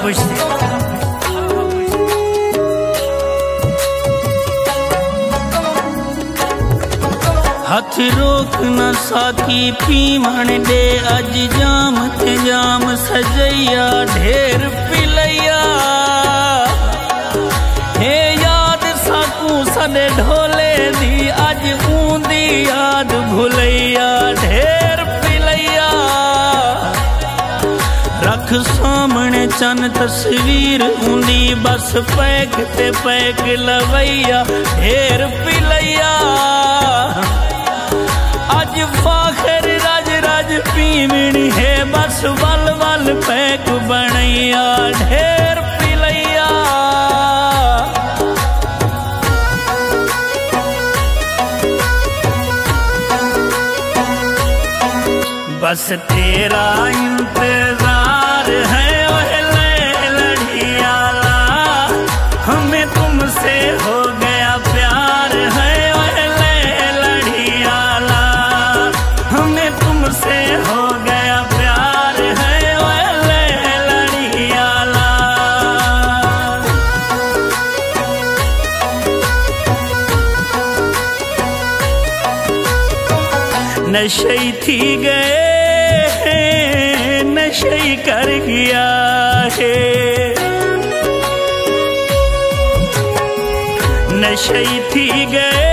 पुछते हथ रोक न साकी पीवण दे अज जाम ते जाम सजैया ढेर पिलैया हे याद साकू सदे ढोले दी अज ऊंदी याद भुलैया ढेर पिलैया रख सामने चन तस्वीर ऊंदी बस पैक ते पैक लवैया ढेर पिलैया अज फाखर राज राज पीवनी है बस वल वल पैक बनैया ढेर पिलैया बस तेरा इंतजार है ओए लड़ियाला हमें तुमसे हो गया प्यार है ओए लड़ियाला हमें तुमसे हो गया प्यार है ओए लड़ियाला नशे थी गए नशे कर गया है नशे थी गए